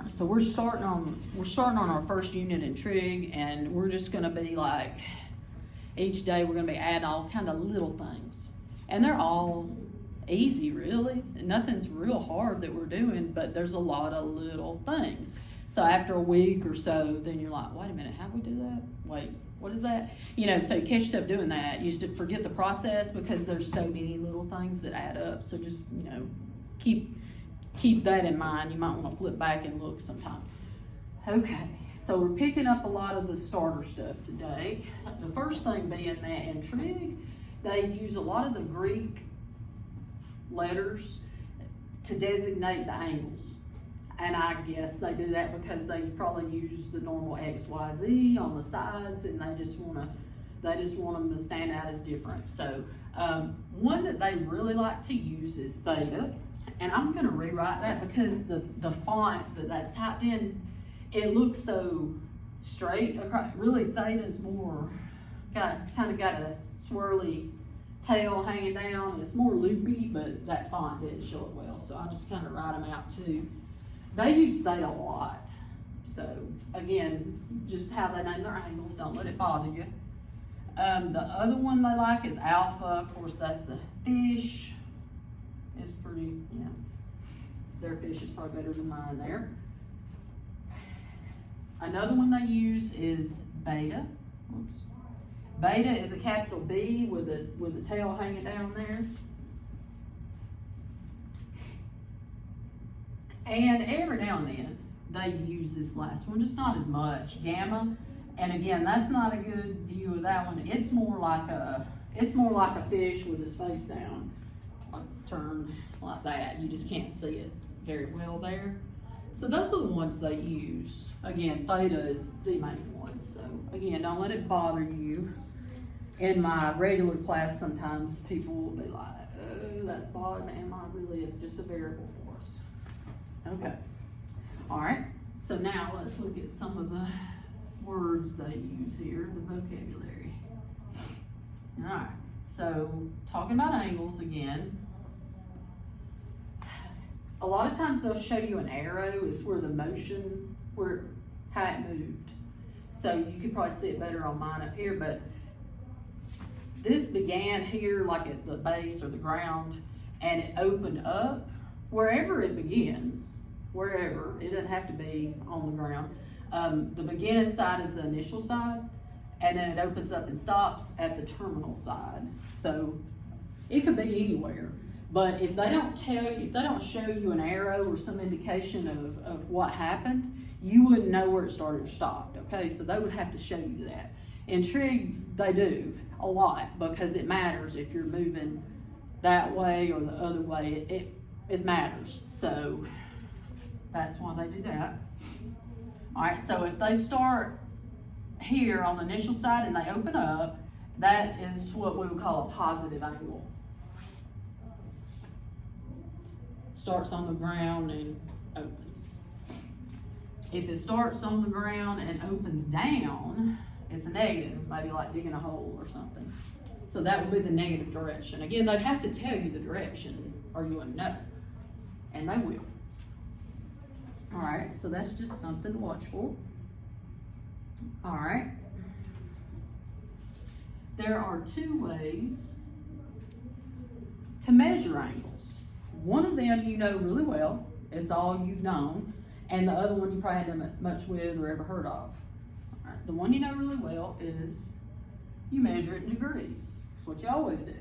Alright, so we're starting on our first unit in trig, and we're just gonna be like, each day we're gonna be adding all kind of little things. And they're all easy, really. Nothing's real hard that we're doing, but there's a lot of little things. So after a week or so, then you're like, wait a minute, how do we do that? Wait, what is that? You know, so you catch yourself doing that. You just forget the process because there's so many little things that add up. So just, you know, keep that in mind. You might want to flip back and look sometimes. Okay, so we're picking up a lot of the starter stuff today. The first thing being that in trig, they use a lot of the Greek letters to designate the angles. And I guess they do that because they probably use the normal X, Y, Z on the sides, and they just want them to stand out as different. So one that they really like to use is theta. And I'm gonna rewrite that because the font that's typed in, it looks so straight across. Really, theta is more, kind of got a swirly tail hanging down, and it's more loopy, but that font didn't show it well. So I just kind of write them out too. They use theta a lot. So again, just how they name their angles, don't let it bother you. The other one they like is alpha. Of course, that's the fish. It's pretty, you know, their fish is probably better than mine there. Another one they use is beta. Whoops. Beta is a capital B with the tail hanging down there. And every now and then they use this last one, just not as much. Gamma, and again, that's not a good view of that one. It's more like a fish with his face down, turned like that. You just can't see it very well there. So those are the ones they use. Again, theta is the main one. So again, don't let it bother you. In my regular class, sometimes people will be like, oh, that's bothering me. And really, it's just a variable for us. Okay. All right. So now let's look at some of the words they use here, the vocabulary. All right. So talking about angles again. A lot of times they'll show you an arrow is where the motion, how it moved. So you could probably see it better on mine up here, but this began here like at the base or the ground, and it opened up wherever it begins, wherever. It doesn't have to be on the ground. The beginning side is the initial side, and then it opens up and stops at the terminal side. So it could be anywhere. But if they don't show you an arrow or some indication of what happened, you wouldn't know where it started or stopped, okay? So they would have to show you that. In trig, they do a lot because it matters if you're moving that way or the other way. It matters. So that's why they do that. All right, so if they start here on the initial side and they open up, that is what we would call a positive angle. Starts on the ground and opens. If it starts on the ground and opens down, it's a negative, maybe like digging a hole or something. So that would be the negative direction. Again, they'd have to tell you the direction or you wouldn't know, and they will. All right, so that's just something to watch for. All right. There are two ways to measure angles. One of them you know really well, it's all you've known, and the other one you probably hadn't done much with or ever heard of. All right, the one you know really well is you measure it in degrees. That's what you always do.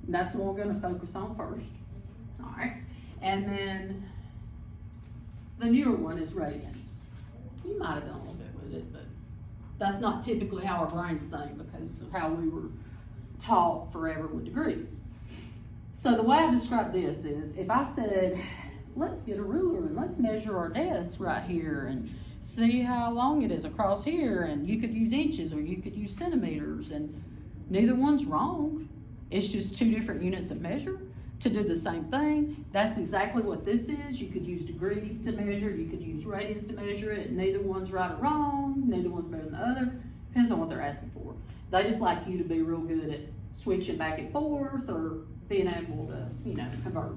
That's the one we're going to focus on first. All right, and then the newer one is radians. You might have done a little bit with it, but that's not typically how our brains think because of how we were taught forever with degrees. So the way I describe this is if I said, let's get a ruler and let's measure our desk right here and see how long it is across here, and you could use inches or you could use centimeters, and neither one's wrong. It's just two different units of measure to do the same thing. That's exactly what this is. You could use degrees to measure, you could use radians to measure it. Neither one's right or wrong, neither one's better than the other. Depends on what they're asking for. They just like you to be real good at switching back and forth or being able to, you know, convert.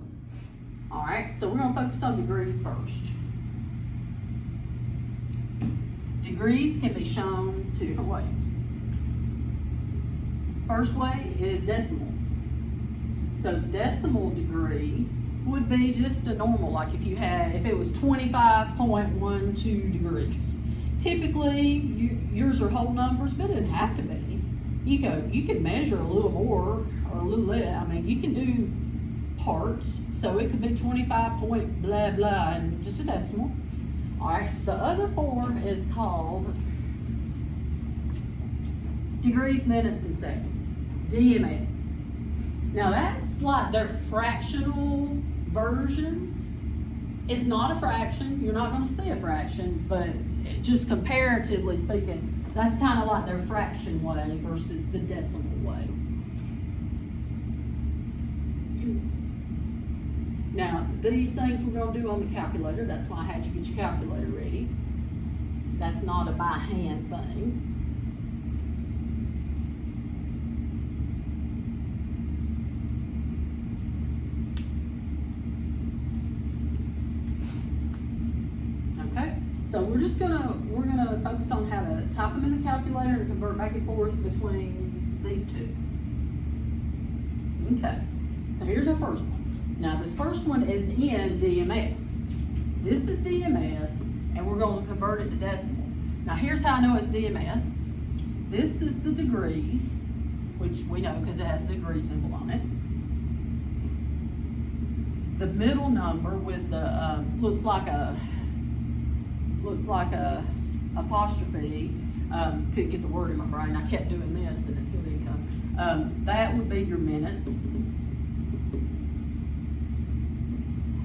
All right, so we're gonna focus on degrees first. Degrees can be shown two different ways. First way is decimal. So decimal degree would be just a normal, like if it was 25.12 degrees. Typically, yours are whole numbers, but it doesn't have to be. You can measure a little more or a little less. I mean, you can do parts, so it could be 25 point blah blah and just a decimal. All right, the other form is called degrees, minutes, and seconds, DMS. Now that's like their fractional version. It's not a fraction, you're not gonna see a fraction, but just comparatively speaking, that's kind of like their fraction way versus the decimal way. Now, these things we're gonna do on the calculator, that's why I had you get your calculator ready. That's not a by hand thing. So we're gonna focus on how to type them in the calculator and convert back and forth between these two. Okay, so here's our first one. Now this first one is in DMS. This is DMS, and we're going to convert it to decimal. Now here's how I know it's DMS. This is the degrees, which we know because it has a degree symbol on it. The middle number with the looks like a apostrophe. Couldn't get the word in my brain. I kept doing this and it still didn't come. That would be your minutes.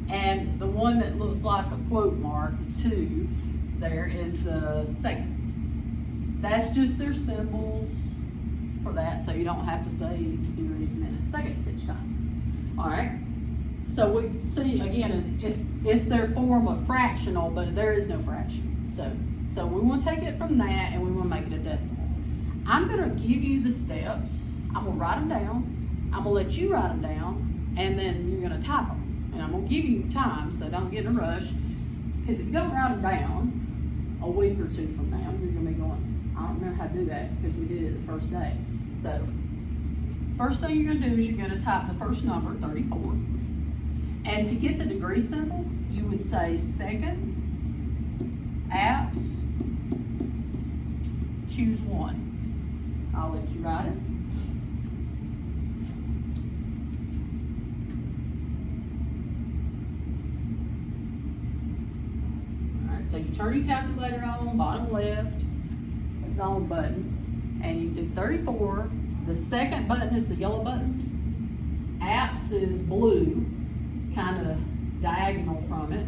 And the one that looks like a quote mark, 2, there is the seconds. That's just their symbols for that, so you don't have to say degrees, minutes, seconds each time. All right. So we see again, it's their form of fractional, but there is no fraction. So we want to take it from that and we want to make it a decimal. I'm going to give you the steps. I'm going to write them down. I'm going to let you write them down, and then you're going to type them. And I'm going to give you time, so don't get in a rush. Because if you don't write them down a week or two from now, you're going to be going, I don't know how to do that because we did it the first day. So first thing you're going to do is you're going to type the first number, 34. And to get the degree symbol, you would say second, apps, choose one. I'll let you write it. All right, so you turn your calculator on, bottom left, zone button, and you do 34. The second button is the yellow button. Apps is blue, kind of diagonal from it,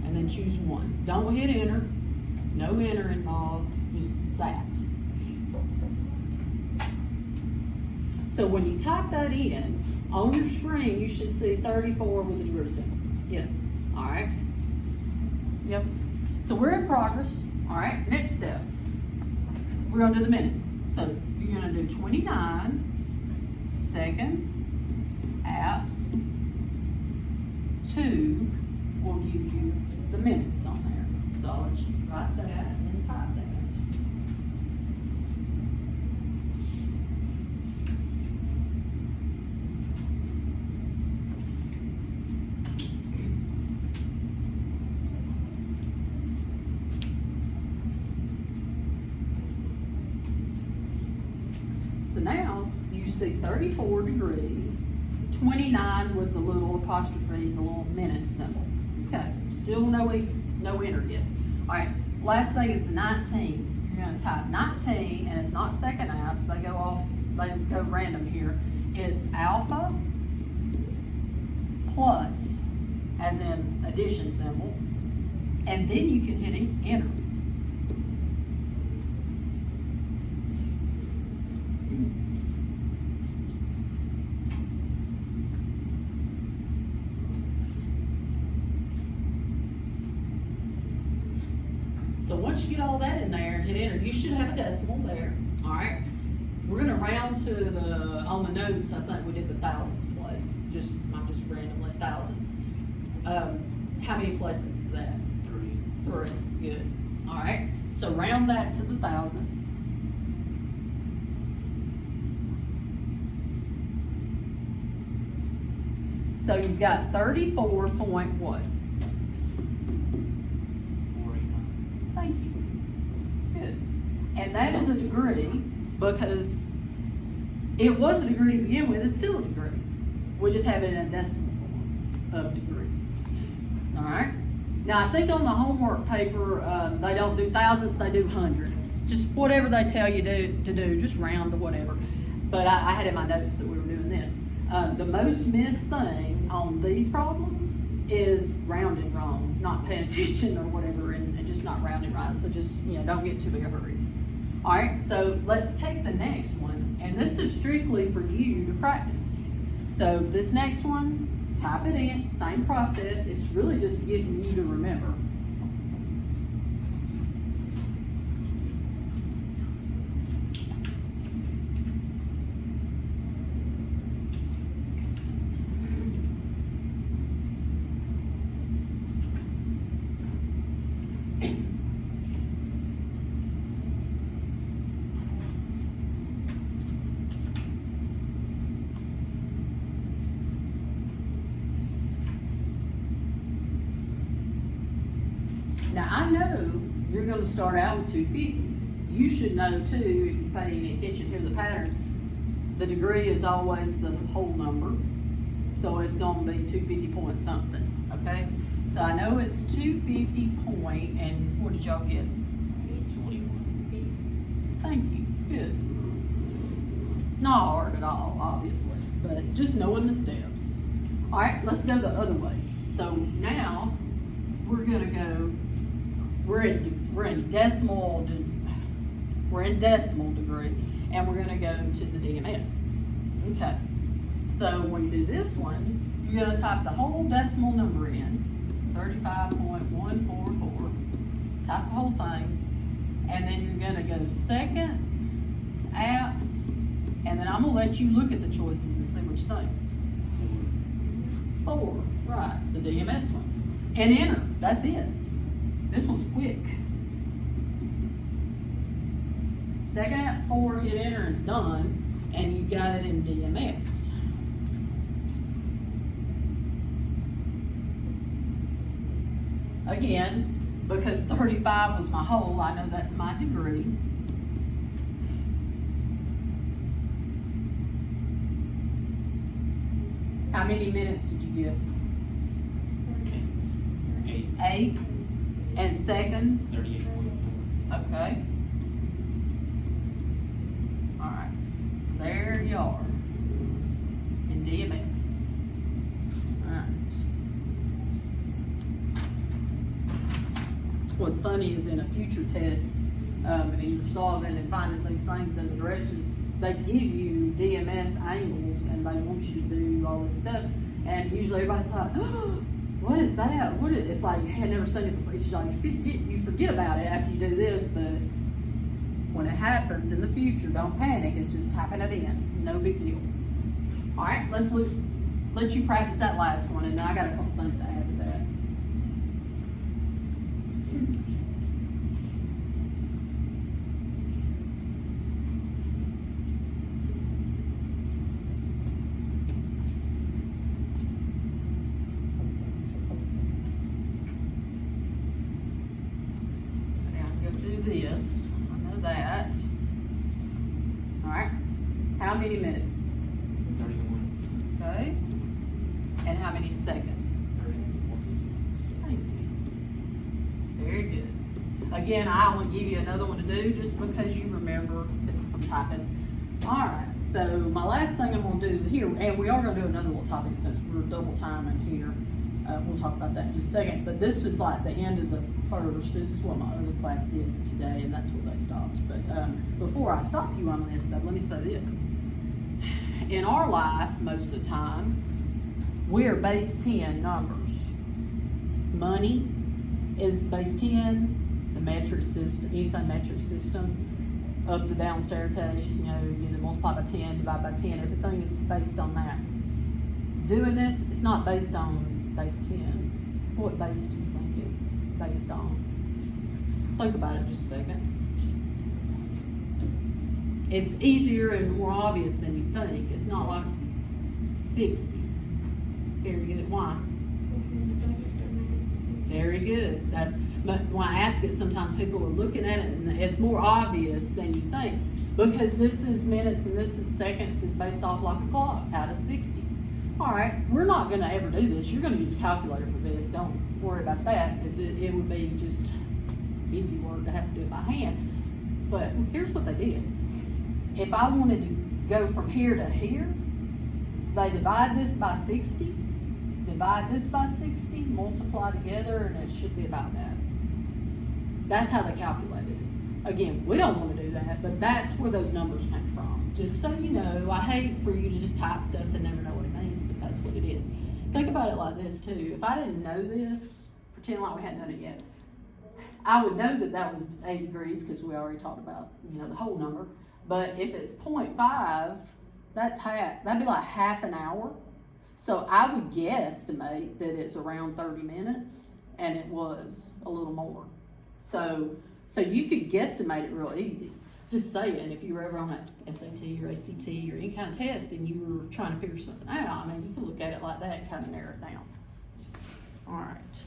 and then choose one. Don't hit enter, no enter involved, just that. So when you type that in, on your screen you should see 34 with the degree symbol. Yes, all right. Yep. So we're in progress. All right, next step. We're gonna do the minutes. So you're gonna do 29, second, apps, 2 will give you the minutes on there. So I'll let you write that and then type that. So now you see 34 degrees, 29 with the little apostrophe, the little minute symbol. Okay, still no enter yet. All right, last thing is the 19. You're gonna type 19, and it's not second apps. They go random here. It's alpha plus, as in addition symbol, and then you can hit enter. So once you get all that in there and hit enter, you should have a decimal there. All right. We're gonna round to on the notes, I think we did the thousands place. Just randomly thousands. How many places is that? 3. 3, good. All right, so round that to the thousandths. So you've got 34 point what? 49. Thank you. Good. And that is a degree because it was a degree to begin with, it's still a degree. We just have it in a decimal form of degree. All right? Now, I think on the homework paper, they don't do thousandths, they do hundredths. Just whatever they tell you to do, just round to whatever. But I had in my notes that we were doing this. The most missed thing on these problems is rounding wrong, not paying attention or whatever, and just not rounding right. So just, don't get too big a hurry. All right, so let's take the next one, and this is strictly for you to practice. So this next one, type it in, same process. It's really just getting you to remember. Now, I know you're going to start out with 250. You should know, too, if you pay any attention here to the pattern, the degree is always the whole number. So it's going to be 250 point something, okay? So I know it's 250 point, and what did y'all get? 821. Thank you, good. Not hard at all, obviously, but just knowing the steps. All right, let's go the other way. So now we're going to go. We're in decimal degree, and we're going to go to the DMS. Okay. So when you do this one, you're going to type the whole decimal number in, 35.144. Type the whole thing, and then you're going to go second, apps, and then I'm going to let you look at the choices and see what you think. 4, right? The DMS one, and enter. That's it. This one's quick. Second app's 4, hit enter, and it's done, and you got it in DMS. Again, because 35 was my whole, I know that's my degree. How many minutes did you get? 8. And seconds? 38.4. Okay. All right. So there you are in DMS. All right. What's funny is in a future test, and you're solving and finding these things in the directions, they give you DMS angles and they want you to do all this stuff. And usually everybody's like, oh, what is that? It's like you had never seen it before. It's like you forget about it after you do this, but when it happens in the future, don't panic. It's just typing it in. No big deal. All right, let's let you practice that last one, and then I got a couple things to add to that. This, I know that. All right, how many minutes? 31. Okay, and how many seconds? 31. Thank you. Very good. Again, I only give you another one to do just because you remember from typing. All right, so my last thing I'm going to do here, and we are going to do another little topic since we're double timing here. We'll talk about that in just a second, but this is like the end of the first. This is what my other class did today, and that's where they stopped. But before I stop you on this, though, let me say this. In our life, most of the time, we are base 10 numbers. Money is base 10, the metric system, anything metric system, up the down staircase, you either multiply by 10, divide by 10, everything is based on that. Doing this, it's not based on base 10. What base do you think it's based on? Think about it just a second. It's easier and more obvious than you think. It's not like 60. Very good. Why? Very good. But when I ask it, sometimes people are looking at it and it's more obvious than you think. Because this is minutes and this is seconds is based off like a clock out of 60. All right, we're not gonna ever do this. You're gonna use a calculator for this. Don't worry about that, because it would be just easy work to have to do it by hand. But here's what they did. If I wanted to go from here to here, they divide this by 60, divide this by 60, multiply together, and it should be about that. That's how they calculated it. Again, we don't want to do that, but that's where those numbers came from. Just so you know, I hate for you to just type stuff and never know what it means, but that's what it is. Think about it like this too. If I didn't know this, pretend like we hadn't done it yet, I would know that that was 8 degrees because we already talked about, the whole number. But if it's 0.5, that's half. That'd be like half an hour. So I would guesstimate that it's around 30 minutes, and it was a little more. So you could guesstimate it real easy. Just saying, if you were ever on a SAT or ACT or any kind of test and you were trying to figure something out, you can look at it like that and kind of narrow it down. All right.